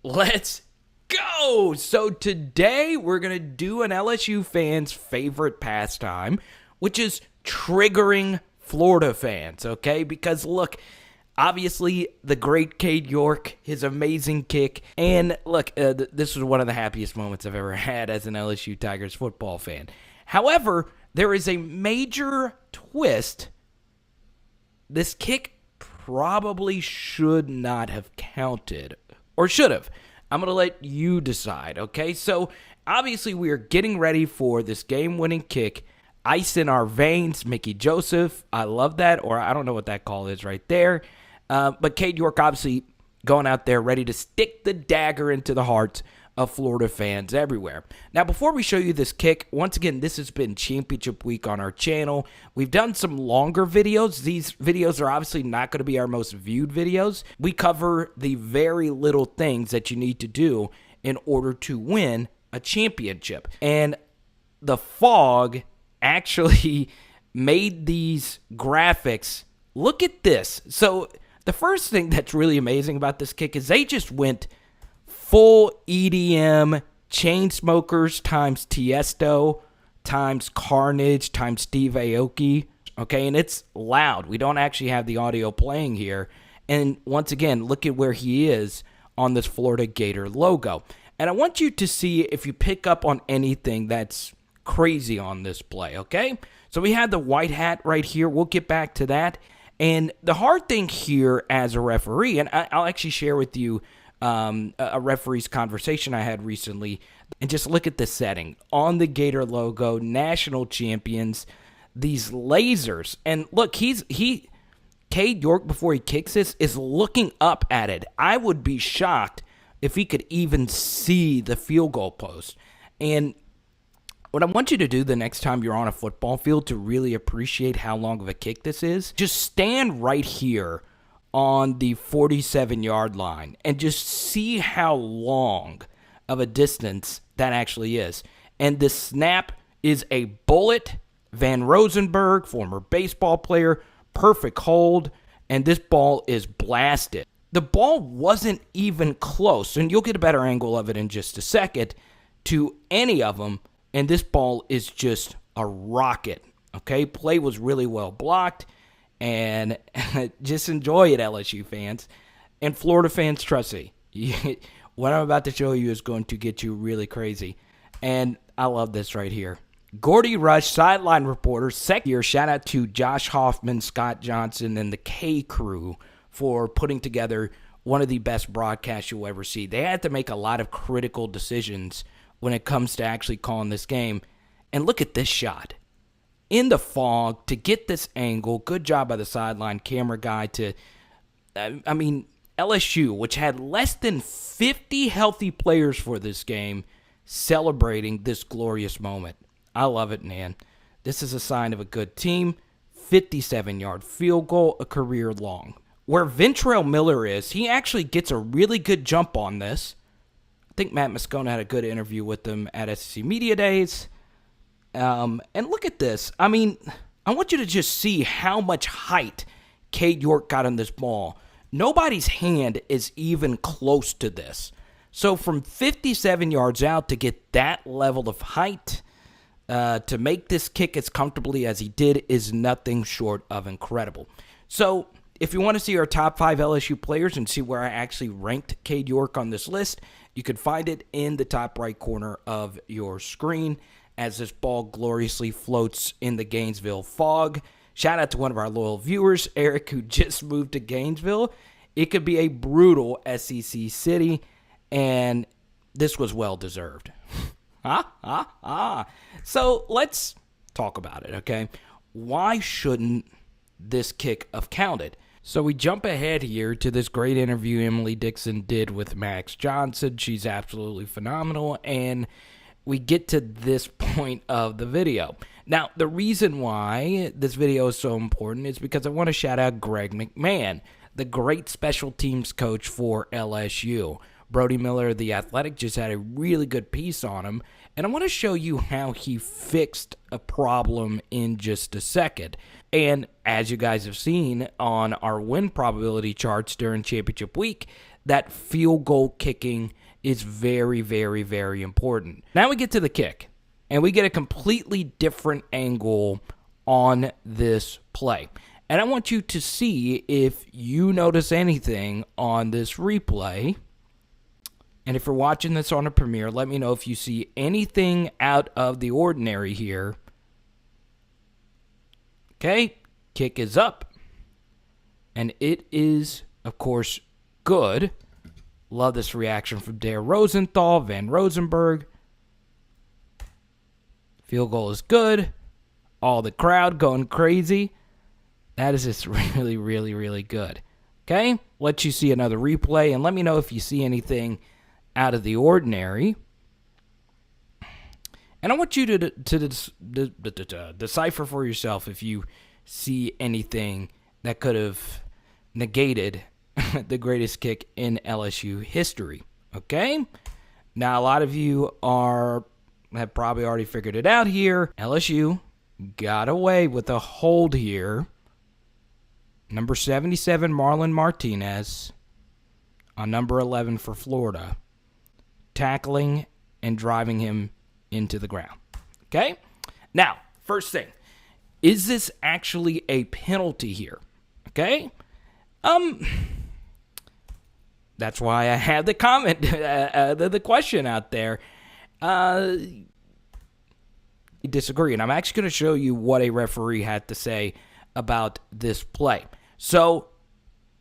Let's go! So today we're going to do an LSU fan's favorite pastime, which is triggering Florida fans, okay? Because look, obviously the great CADE YORK, his amazing kick, and look, this was one of the happiest moments I've ever had as an LSU Tigers football fan. However, there is a major twist. This kick probably should not have counted. Or should have. I'm going to let you decide, okay? So, obviously, we are getting ready for this game-winning kick. Ice in our veins, Mickey Joseph. I love that, or I don't know what that call is right there. But CADE YORK obviously going out there ready to stick the dagger into the hearts of Florida fans everywhere. Now, before we show you this kick, once again, this has been Championship Week on our channel. We've done some longer videos. These videos are obviously not going to be our most viewed videos. We cover the very little things that you need to do in order to win a championship. And the fog actually made these graphics. Look at this. So the first thing that's really amazing about this kick is they just went full EDM, Chainsmokers times Tiesto times Carnage times Steve Aoki. Okay, and it's loud. We don't actually have the audio playing here. And once again, look at where he is on this Florida Gator logo. And I want you to see if you pick up on anything that's crazy on this play, okay? So we had the white hat right here. We'll get back to that. And the hard thing here as a referee, and I'll actually share with you a referee's conversation I had recently, and just look at the setting. On the Gator logo, national champions, these lasers. And look, CADE YORK, before he kicks this, is looking up at it. I would be shocked if he could even see the field goal post. And what I want you to do the next time you're on a football field to really appreciate how long of a kick this is, just stand right here on the 47-yard line and just see how long of a distance that actually is. And the snap is a bullet. Van Rosenberg, former baseball player, perfect hold, and this ball is blasted. The ball wasn't even close, and you'll get a better angle of it in just a second, to any of them, and this ball is just a rocket. Okay, play was really well blocked. And just enjoy it, LSU fans. And Florida fans, trust me, what I'm about to show you is going to get you really crazy. And I love this right here. Gordy Rush, sideline reporter, second year. Shout out to Josh Hoffman, Scott Johnson, and the K crew for putting together one of the best broadcasts you'll ever see. They had to make a lot of critical decisions when it comes to actually calling this game. And look at this shot. In the fog, to get this angle, good job by the sideline camera guy to, LSU, which had less than 50 healthy players for this game, celebrating this glorious moment. I love it, man. This is a sign of a good team. 57-yard field goal, a career long. Where Ventrell Miller is, he actually gets a really good jump on this. I think Matt Moscona had a good interview with them at SEC Media Days. And look at this. I want you to just see how much height CADE YORK got on this ball. Nobody's hand is even close to this. So from 57 yards out to get that level of height, to make this kick as comfortably as he did is nothing short of incredible. So if you want to see our top 5 LSU players and see where I actually ranked CADE YORK on this list, you can find it in the top right corner of your screen as this ball gloriously floats in the Gainesville fog. Shout out to one of our loyal viewers, Eric, who just moved to Gainesville. It could be a brutal SEC city, and this was well-deserved. So let's talk about it, okay? Why shouldn't this kick have counted? So we jump ahead here to this great interview Emily Dixon did with Max Johnson. She's absolutely phenomenal, and we get to this point of the video. Now, the reason why this video is so important is because I want to shout out Greg McMahon, the great special teams coach for LSU. Brody Miller, The Athletic, just had a really good piece on him, and I want to show you how he fixed a problem in just a second. And as you guys have seen on our win probability charts during championship week, that field goal kicking is very, very, very important. Now we get to the kick, and we get a completely different angle on this play. And I want you to see if you notice anything on this replay. And if you're watching this on a premiere, let me know if you see anything out of the ordinary here. Okay, kick is up. And it is, of course, good. Love this reaction from Dare Rosenthal, Van Rosenberg. Field goal is good. All the crowd going crazy. That is just really, really, really good. Okay, let you see another replay, and let me know if you see anything out of the ordinary. And I want you to decipher for yourself if you see anything that could have negated the greatest kick in LSU history. Okay? Now, a lot of you have probably already figured it out here. LSU got away with a hold here. Number 77, Marlon Martinez, on number 11 for Florida, tackling and driving him into the ground. Okay? Now, first thing, is this actually a penalty here? Okay? That's why I have the comment, the question out there. You disagree, and I'm actually going to show you what a referee had to say about this play. So,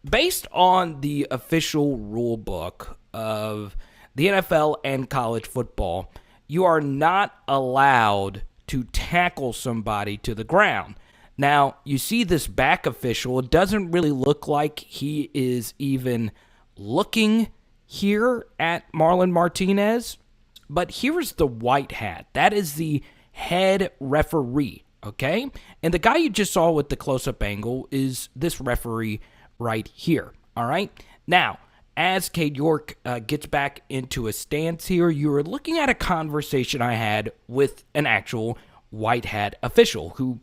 based on the official rule book of the NFL and college football, you are not allowed to tackle somebody to the ground. Now, you see this back official, it doesn't really look like he is even looking here at Marlon Martinez, but here's the white hat. That is the head referee, okay? And the guy you just saw with the close-up angle is this referee right here, all right? Now, as CADE YORK gets back into a stance here, you're looking at a conversation I had with an actual white hat official who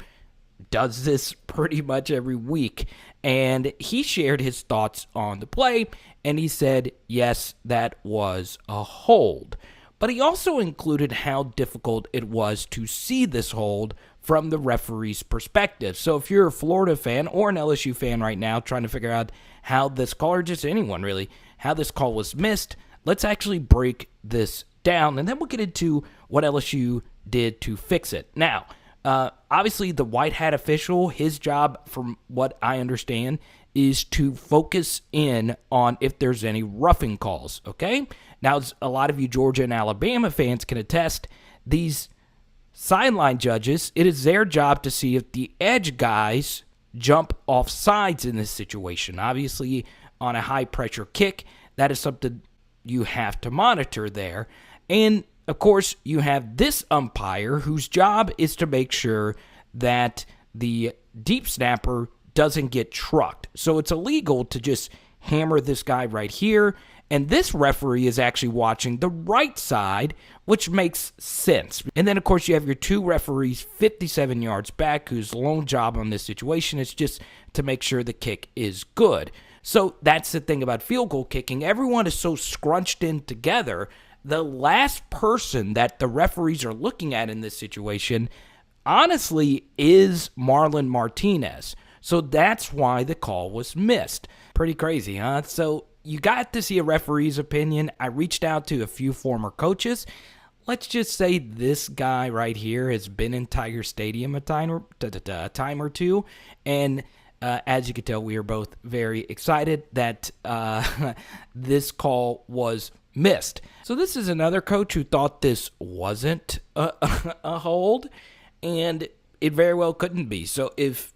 does this pretty much every week, and he shared his thoughts on the play, and he said, yes, that was a hold. But he also included how difficult it was to see this hold from the referee's perspective. So if you're a Florida fan or an LSU fan right now trying to figure out how this call, or just anyone really, how this call was missed, let's actually break this down, and then we'll get into what LSU did to fix it. Now, obviously the white hat official, his job, from what I understand, is to focus in on if there's any roughing calls, okay? Now, as a lot of you Georgia and Alabama fans can attest, these sideline judges, it is their job to see if the edge guys jump off sides in this situation. Obviously, on a high-pressure kick, that is something you have to monitor there. And, of course, you have this umpire whose job is to make sure that the deep snapper doesn't get trucked. So it's illegal to just hammer this guy right here. And this referee is actually watching the right side, which makes sense. And then, of course, you have your two referees 57 yards back, whose lone job on this situation is just to make sure the kick is good. So that's the thing about field goal kicking. Everyone is so scrunched in together. The last person that the referees are looking at in this situation, honestly, is Marlon Martinez. So that's why the call was missed. Pretty crazy, huh? So you got to see a referee's opinion. I reached out to a few former coaches. Let's just say this guy right here has been in Tiger Stadium a time or two. And as you can tell, we are both very excited that this call was missed. So this is another coach who thought this wasn't a hold, and it very well couldn't be. So if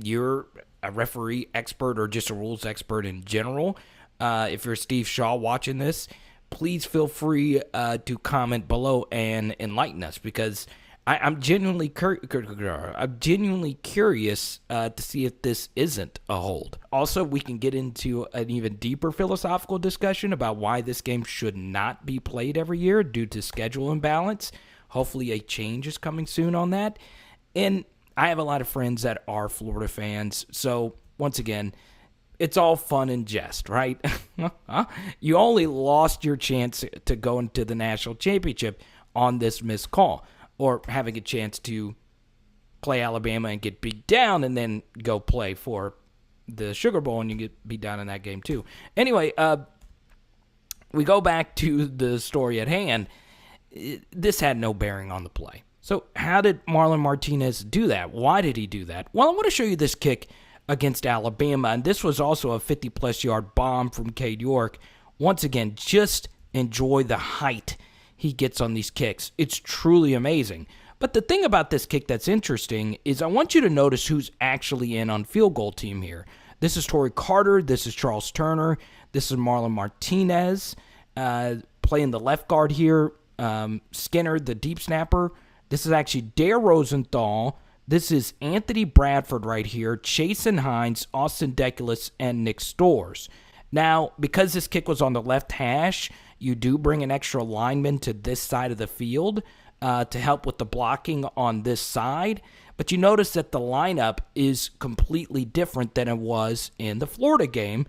you're a referee expert or just a rules expert in general, if you're Steve Shaw watching this, please feel free to comment below and enlighten us, because I'm genuinely curious to see if this isn't a hold. Also, we can get into an even deeper philosophical discussion about why this game should not be played every year due to schedule imbalance. Hopefully a change is coming soon on that. And I have a lot of friends that are Florida fans, so once again, it's all fun and jest, right? You only lost your chance to go into the national championship on this missed call, or having a chance to play Alabama and get beat down and then go play for the Sugar Bowl and you get beat down in that game too. Anyway, we go back to the story at hand. This had no bearing on the play. So how did Marlon Martinez do that? Why did he do that? Well, I want to show you this kick against Alabama, and this was also a 50-plus yard bomb from CADE York. Once again, just enjoy the height he gets on these kicks. It's truly amazing. But the thing about this kick that's interesting is I want you to notice who's actually in on field goal team here. This is Torrey Carter. This is Charles Turner. This is Marlon Martinez playing the left guard here. Skinner, the deep snapper. This is actually Dare Rosenthal. This is Anthony Bradford right here, Chasen Hines, Austin Deculus, and Nick Storrs. Now, because this kick was on the left hash, you do bring an extra lineman to this side of the field to help with the blocking on this side. But you notice that the lineup is completely different than it was in the Florida game.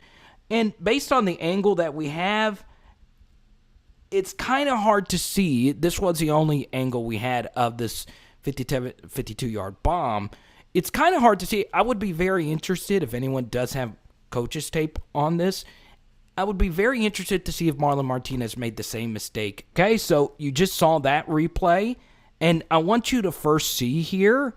And based on the angle that we have, it's kind of hard to see. This was the only angle we had of this 52-yard bomb. It's kind of hard to see. I would be very interested if anyone does have coach's tape on this. I would be very interested to see if Marlon Martinez made the same mistake. Okay, so you just saw that replay, and I want you to first see here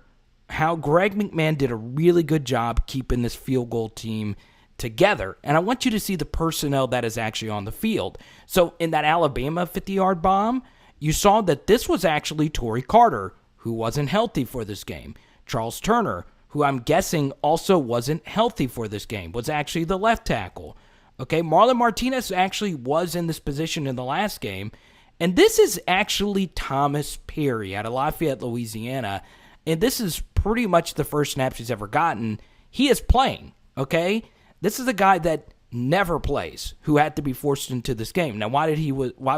how Greg McMahon did a really good job keeping this field goal team together. And I want you to see the personnel that is actually on the field. So in that Alabama 50-yard bomb, you saw that this was actually Torrey Carter, who wasn't healthy for this game. Charles Turner, who I'm guessing also wasn't healthy for this game, was actually the left tackle. Okay, Marlon Martinez actually was in this position in the last game. And this is actually Thomas Perry out of Lafayette, Louisiana. And this is pretty much the first snaps he's ever gotten. He is playing, okay? This is a guy that never plays, who had to be forced into this game. Now, why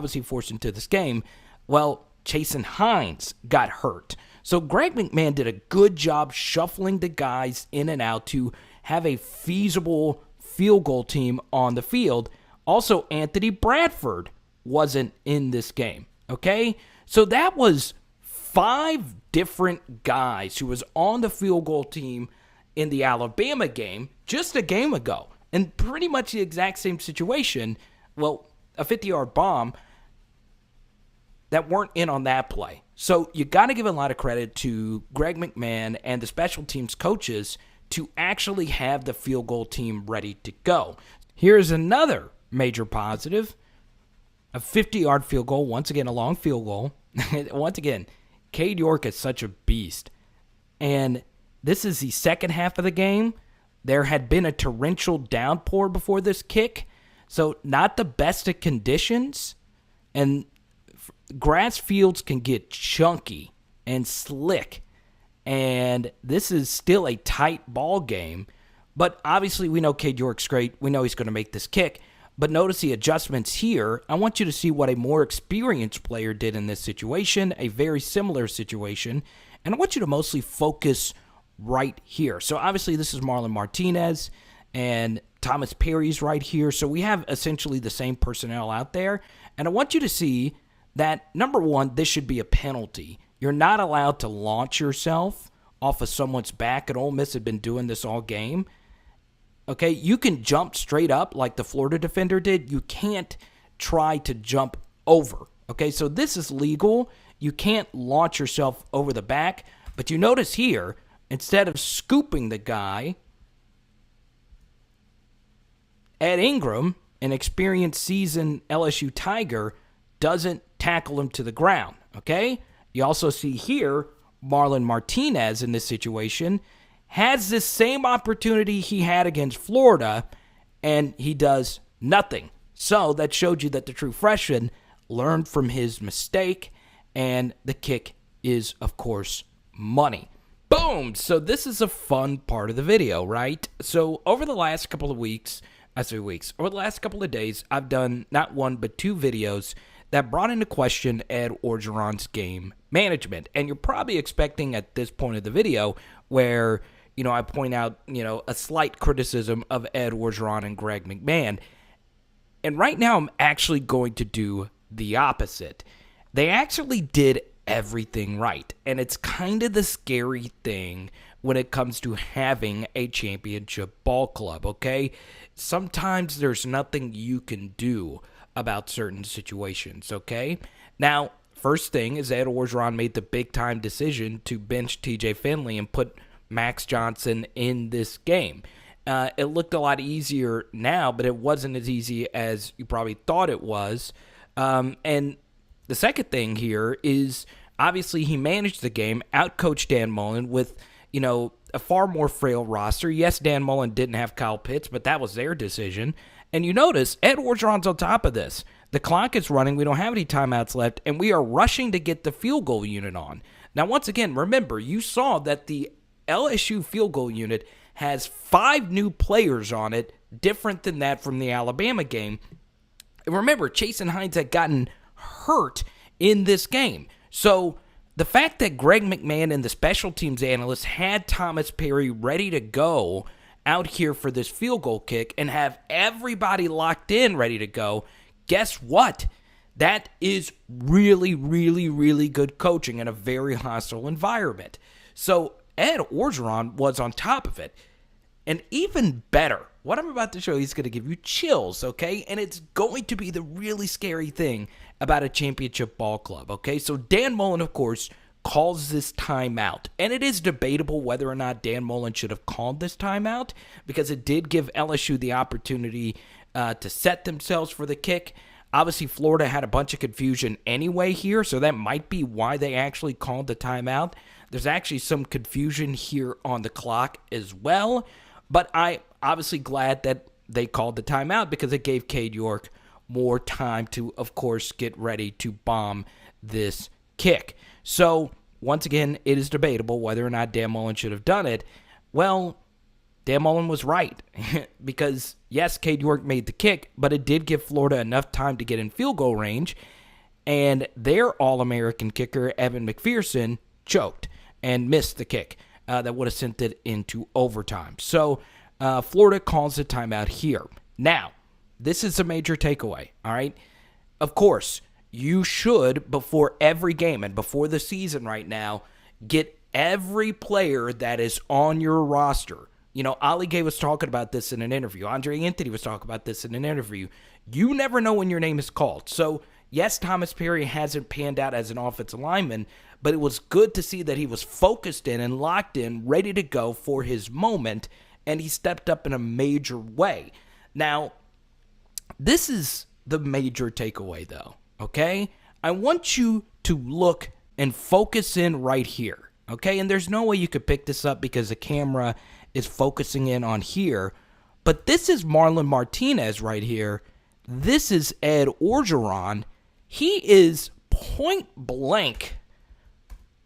was he forced into this game? Well, Chasen Hines got hurt. So Greg McMahon did a good job shuffling the guys in and out to have a feasible field goal team on the field. Also, Anthony Bradford wasn't in this game, okay? So that was 5 different guys who was on the field goal team in the Alabama game just a game ago. And pretty much the exact same situation, well, a 50-yard bomb, that weren't in on that play. So you got to give a lot of credit to Greg McMahon and the special teams coaches to actually have the field goal team ready to go. Here's another major positive. A 50-yard field goal, once again a long field goal. Once again, CADE York is such a beast. And this is the second half of the game. There had been a torrential downpour before this kick, so not the best of conditions. And grass fields can get chunky and slick, and this is still a tight ball game. But obviously we know CADE York's great. We know he's going to make this kick. But notice the adjustments here. I want you to see what a more experienced player did in this situation, a very similar situation. And I want you to mostly focus right here. So obviously this is Marlon Martinez, and Thomas Perry's right here. So we have essentially the same personnel out there. And I want you to see that, number one, this should be a penalty. You're not allowed to launch yourself off of someone's back, and Ole Miss had been doing this all game. Okay, you can jump straight up like the Florida defender did. You can't try to jump over. Okay, so this is legal. You can't launch yourself over the back. But you notice here, instead of scooping the guy, Ed Ingram, an experienced seasoned LSU Tiger, doesn't tackle him to the ground. Okay, you also see here Marlon Martinez in this situation has this same opportunity he had against Florida, and he does nothing. So that showed you that the true freshman learned from his mistake, and the kick is, of course, money. Boom! So this is a fun part of the video, right? So over the last couple of weeks, over the last couple of days, I've done not one but 2 videos that brought into question Ed Orgeron's game management. And you're probably expecting at this point of the video where I point out, a slight criticism of Ed Orgeron and Greg McMahon. And right now, I'm actually going to do the opposite. They actually did everything right. And it's kind of the scary thing when it comes to having a championship ball club, okay? Sometimes there's nothing you can do about certain situations, okay? Now, first thing is Ed Orgeron made the big-time decision to bench TJ Finley and put Max Johnson in this game. It looked a lot easier now, but it wasn't as easy as you probably thought it was. And the second thing here is obviously he managed the game, outcoached Dan Mullen with a far more frail roster. Yes, Dan Mullen didn't have Kyle Pitts, but that was their decision. And you notice Ed Orgeron's on top of this. The clock is running. We don't have any timeouts left, and we are rushing to get the field goal unit on. Now, once again, remember, you saw that the LSU field goal unit has 5 new players on it, different than that from the Alabama game. And remember, Chase and Hines had gotten hurt in this game. So the fact that Greg McMahon and the special teams analysts had Thomas Perry ready to go out here for this field goal kick and have everybody locked in ready to go, guess what? That is really, really, really good coaching in a very hostile environment. So Ed Orgeron was on top of it. And even better, what I'm about to show you is going to give you chills, okay? And it's going to be the really scary thing about a championship ball club, okay? So Dan Mullen, of course, calls this timeout. And it is debatable whether or not Dan Mullen should have called this timeout because it did give LSU the opportunity to set themselves for the kick. Obviously, Florida had a bunch of confusion anyway here, so that might be why they actually called the timeout. There's actually some confusion here on the clock as well. But I'm obviously glad that they called the timeout because it gave CADE York more time to, of course, get ready to bomb this kick. So, once again, it is debatable whether or not Dan Mullen should have done it. Well, Dan Mullen was right because, yes, CADE York made the kick, but it did give Florida enough time to get in field goal range, and their All-American kicker, Evan McPherson, choked and missed the kick. That would have sent it into overtime. So Florida calls a timeout here. Now, this is a major takeaway, all right? Of course, you should, before every game and before the season right now, get every player that is on your roster. Ali Gay was talking about this in an interview. Andre Anthony was talking about this in an interview. You never know when your name is called. So, yes, Thomas Perry hasn't panned out as an offensive lineman, but it was good to see that he was focused in and locked in, ready to go for his moment, and he stepped up in a major way. Now, this is the major takeaway, though, okay? I want you to look and focus in right here, okay? And there's no way you could pick this up because the camera is focusing in on here, but this is Marlon Martinez right here. This is Ed Orgeron. He is point blank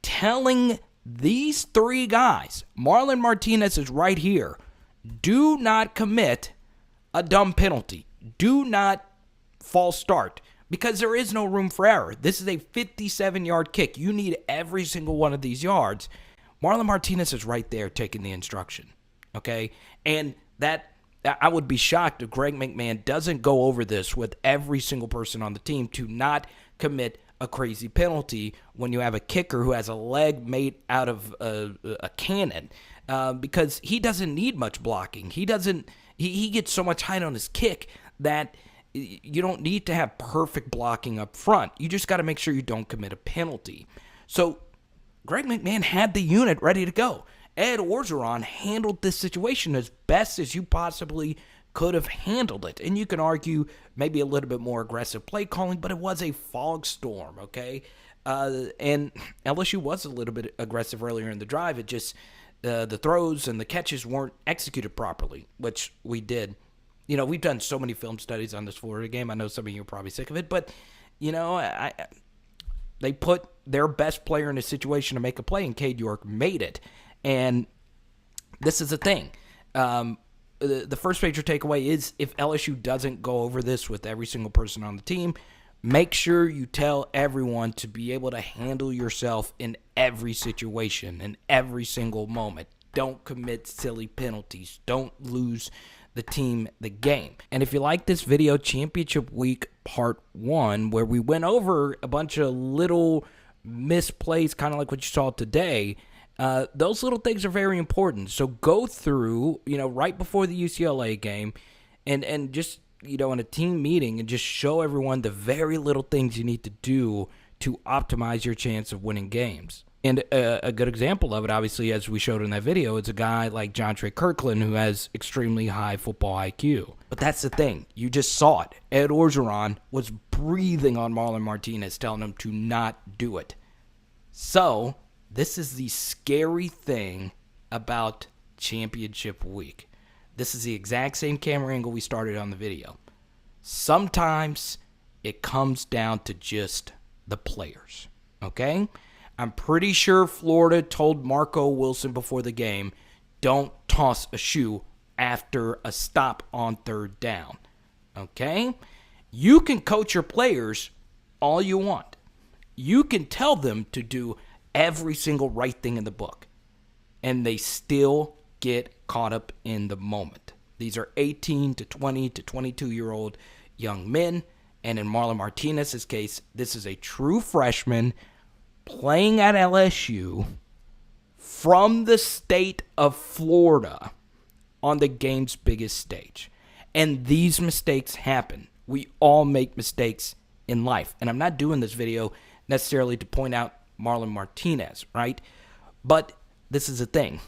telling these 3 guys, Marlon Martinez is right here, do not commit a dumb penalty. Do not false start because there is no room for error. This is a 57-yard kick. You need every single one of these yards. Marlon Martinez is right there taking the instruction, okay? And that I would be shocked if Greg McMahon doesn't go over this with every single person on the team to not commit a crazy penalty when you have a kicker who has a leg made out of a cannon because he doesn't need much blocking. He gets so much height on his kick that you don't need to have perfect blocking up front. You just got to make sure you don't commit a penalty. So Greg McMahon had the unit ready to go. Ed Orgeron handled this situation as best as you possibly could have handled it. And you can argue maybe a little bit more aggressive play calling, but it was a fog storm, okay? And LSU was a little bit aggressive earlier in the drive. It just, the throws and the catches weren't executed properly, which we did. We've done so many film studies on this Florida game. I know some of you are probably sick of it, but, they put their best player in a situation to make a play, and CADE York made it. And this is the thing. The first major takeaway is if LSU doesn't go over this with every single person on the team, make sure you tell everyone to be able to handle yourself in every situation, in every single moment. Don't commit silly penalties. Don't lose the team the game. And if you like this video, Championship Week Part 1, where we went over a bunch of little misplays, kind of like what you saw today, those little things are very important. So go through, right before the UCLA game and just, in a team meeting and just show everyone the very little things you need to do to optimize your chance of winning games. And a good example of it, obviously, as we showed in that video, is a guy like John Trey Kirkland who has extremely high football IQ. But that's the thing. You just saw it. Ed Orgeron was breathing on Marlon Martinez, telling him to not do it. So this is the scary thing about Championship Week. This is the exact same camera angle we started on the video. Sometimes it comes down to just the players, okay? I'm pretty sure Florida told Marco Wilson before the game, don't toss a shoe after a stop on third down, okay? You can coach your players all you want. You can tell them to do every single right thing in the book, and they still get caught up in the moment. These are 18 to 20 to 22-year-old young men, and in Marlon Martinez's case, this is a true freshman playing at LSU from the state of Florida on the game's biggest stage. And these mistakes happen. We all make mistakes in life. And I'm not doing this video necessarily to point out Marlon Martinez, right? But this is the thing.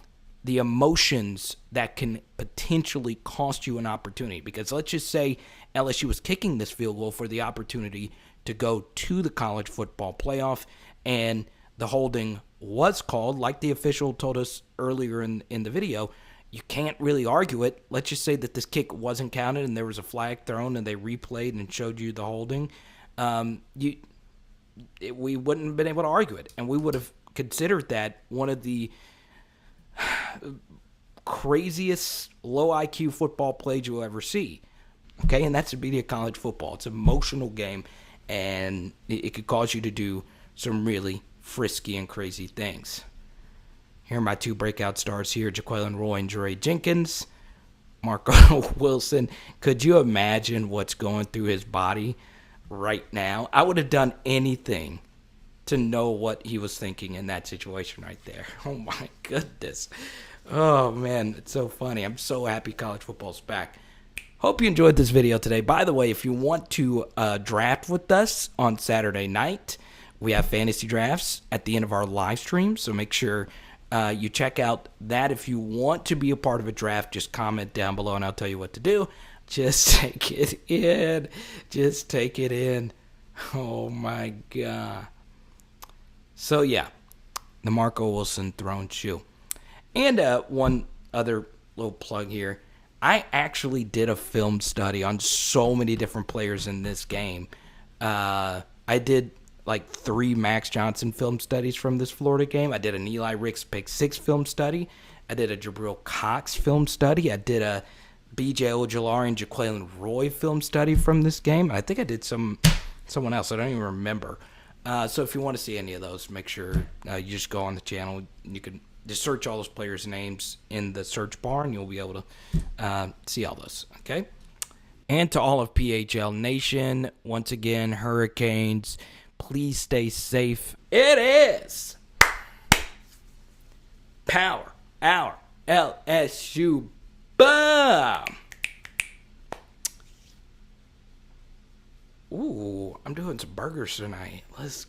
The emotions that can potentially cost you an opportunity. Because let's just say LSU was kicking this field goal for the opportunity to go to the college football playoff, and the holding was called, like the official told us earlier in the video. You can't really argue it. Let's just say that this kick wasn't counted and there was a flag thrown and they replayed and showed you the holding. We wouldn't have been able to argue it, and we would have considered that one of the craziest low IQ football plays you'll ever see. Okay, and that's the beauty of college football. It's an emotional game, and it could cause you to do some really frisky and crazy things. Here are my two breakout stars here, Jaquelin Roy and Jere Jenkins. Marco Wilson, could you imagine what's going through his body right now? I would have done anything to know what he was thinking in that situation right there. Oh, my goodness. Oh, man, it's so funny. I'm so happy college football's back. Hope you enjoyed this video today. By the way, if you want to draft with us on Saturday night, we have fantasy drafts at the end of our live stream, so make sure you check out that. If you want to be a part of a draft, just comment down below and I'll tell you what to do. Just take it in. Just take it in. Oh, my God. So, yeah, the Marco Wilson thrown shoe. And one other little plug here. I actually did a film study on so many different players in this game. I did like 3 Max Johnson film studies from this Florida game. I did an Eli Ricks pick 6 film study. I did a Jabril Cox film study. I did a B.J. Ojulari and Jaquelin Roy film study from this game. I think I did someone else. I don't even remember. So if you want to see any of those, make sure you just go on the channel. You can just search all those players' names in the search bar, and you'll be able to see all those, okay? And to all of PHL Nation, once again, Hurricanes, please stay safe. It is Power Hour LSU. Boom! Ooh, I'm doing some burgers tonight. Let's